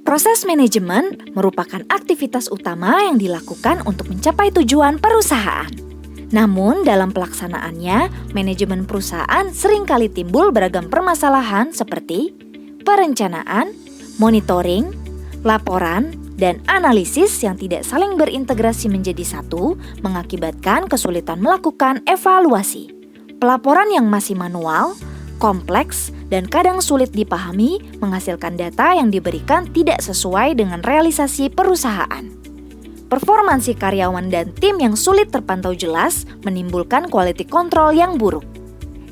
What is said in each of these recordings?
Proses manajemen merupakan aktivitas utama yang dilakukan untuk mencapai tujuan perusahaan. Namun, dalam pelaksanaannya, manajemen perusahaan seringkali timbul beragam permasalahan seperti perencanaan, monitoring, laporan, dan analisis yang tidak saling berintegrasi menjadi satu, mengakibatkan kesulitan melakukan evaluasi. Pelaporan yang masih manual, kompleks, dan kadang sulit dipahami menghasilkan data yang diberikan tidak sesuai dengan realisasi perusahaan. Performansi karyawan dan tim yang sulit terpantau jelas menimbulkan quality control yang buruk.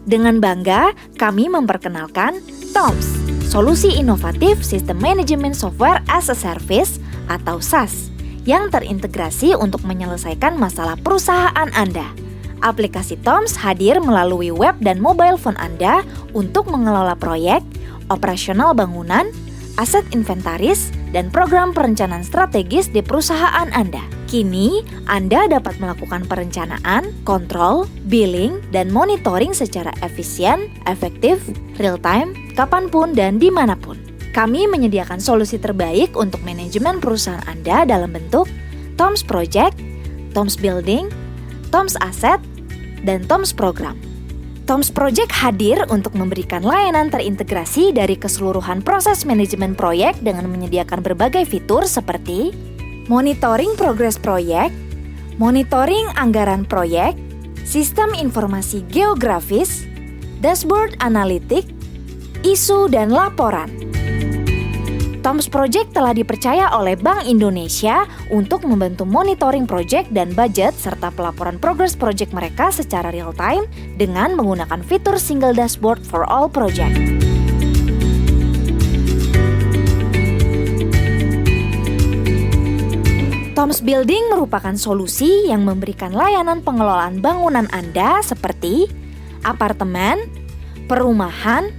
Dengan bangga, kami memperkenalkan TOMS, solusi inovatif System Management Software as a Service atau SaaS, yang terintegrasi untuk menyelesaikan masalah perusahaan Anda. Aplikasi TOMS hadir melalui web dan mobile phone Anda untuk mengelola proyek, operasional bangunan, aset inventaris, dan program perencanaan strategis di perusahaan Anda. Kini, Anda dapat melakukan perencanaan, kontrol, billing, dan monitoring secara efisien, efektif, real-time, kapanpun, dan dimanapun. Kami menyediakan solusi terbaik untuk manajemen perusahaan Anda dalam bentuk TOMS Project, TOMS Building, TOMS Asset, dan TOMS Program. TOMS Project hadir untuk memberikan layanan terintegrasi dari keseluruhan proses manajemen proyek dengan menyediakan berbagai fitur seperti monitoring progres proyek, monitoring anggaran proyek, sistem informasi geografis, dashboard analitik, isu dan laporan. TOMS Project telah dipercaya oleh Bank Indonesia untuk membantu monitoring project dan budget serta pelaporan progres project mereka secara real-time dengan menggunakan fitur single dashboard for all project. TOMS Building merupakan solusi yang memberikan layanan pengelolaan bangunan Anda seperti apartemen, perumahan,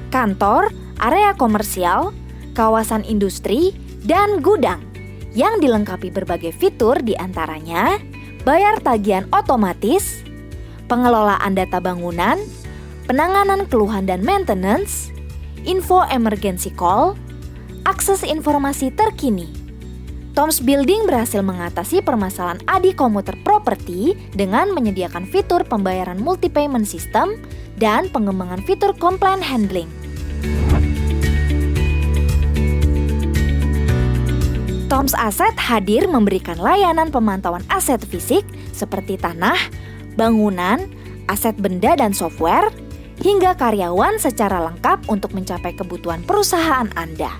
kantor, area komersial, kawasan industri, dan gudang yang dilengkapi berbagai fitur diantaranya bayar tagihan otomatis, pengelolaan data bangunan, penanganan keluhan dan maintenance, info emergency call, akses informasi terkini. TOMS Building berhasil mengatasi permasalahan ADI komuter properti dengan menyediakan fitur pembayaran multi-payment system dan pengembangan fitur complaint handling. TOMS Asset hadir memberikan layanan pemantauan aset fisik seperti tanah, bangunan, aset benda dan software, hingga karyawan secara lengkap untuk mencapai kebutuhan perusahaan Anda.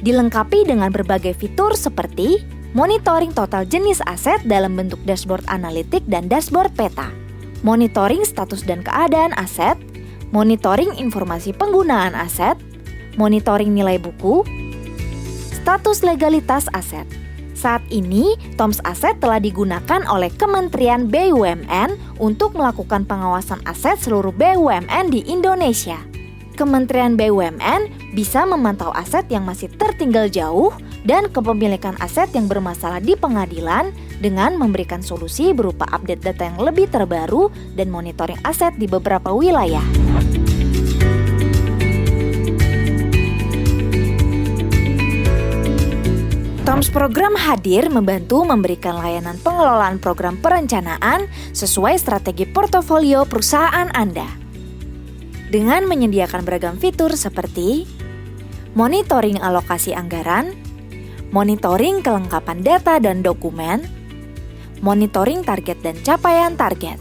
Dilengkapi dengan berbagai fitur seperti monitoring total jenis aset dalam bentuk dashboard analitik dan dashboard peta, monitoring status dan keadaan aset, monitoring informasi penggunaan aset, monitoring nilai buku, status legalitas aset. Saat ini, TOMS Asset telah digunakan oleh Kementerian BUMN untuk melakukan pengawasan aset seluruh BUMN di Indonesia. Kementerian BUMN bisa memantau aset yang masih tertinggal jauh dan kepemilikan aset yang bermasalah di pengadilan dengan memberikan solusi berupa update data yang lebih terbaru dan monitoring aset di beberapa wilayah. TOMS Program hadir membantu memberikan layanan pengelolaan program perencanaan sesuai strategi portofolio perusahaan Anda. Dengan menyediakan beragam fitur seperti monitoring alokasi anggaran, monitoring kelengkapan data dan dokumen, monitoring target dan capaian target.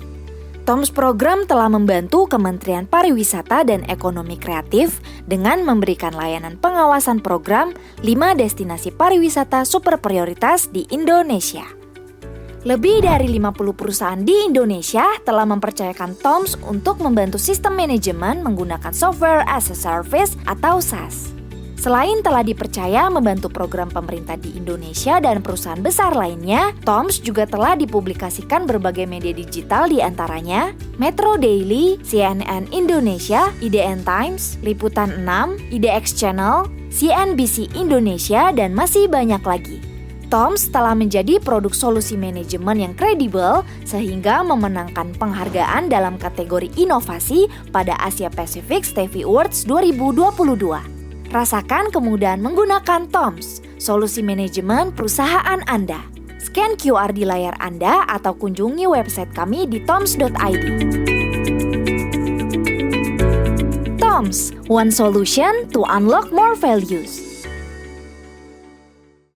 TOMS Program telah membantu Kementerian Pariwisata dan Ekonomi Kreatif dengan memberikan layanan pengawasan program 5 destinasi pariwisata super prioritas di Indonesia. Lebih dari 50 perusahaan di Indonesia telah mempercayakan TOMS untuk membantu sistem manajemen menggunakan software as a service atau SaaS. Selain telah dipercaya membantu program pemerintah di Indonesia dan perusahaan besar lainnya, TOMS juga telah dipublikasikan berbagai media digital diantaranya Metro Daily, CNN Indonesia, IDN Times, Liputan 6, IDX Channel, CNBC Indonesia, dan masih banyak lagi. TOMS telah menjadi produk solusi manajemen yang kredibel sehingga memenangkan penghargaan dalam kategori inovasi pada Asia Pacific Stevie Awards 2022. Rasakan kemudahan menggunakan TOMS, solusi manajemen perusahaan Anda. Scan QR di layar Anda atau kunjungi website kami di toms.id. TOMS, one solution to unlock more values.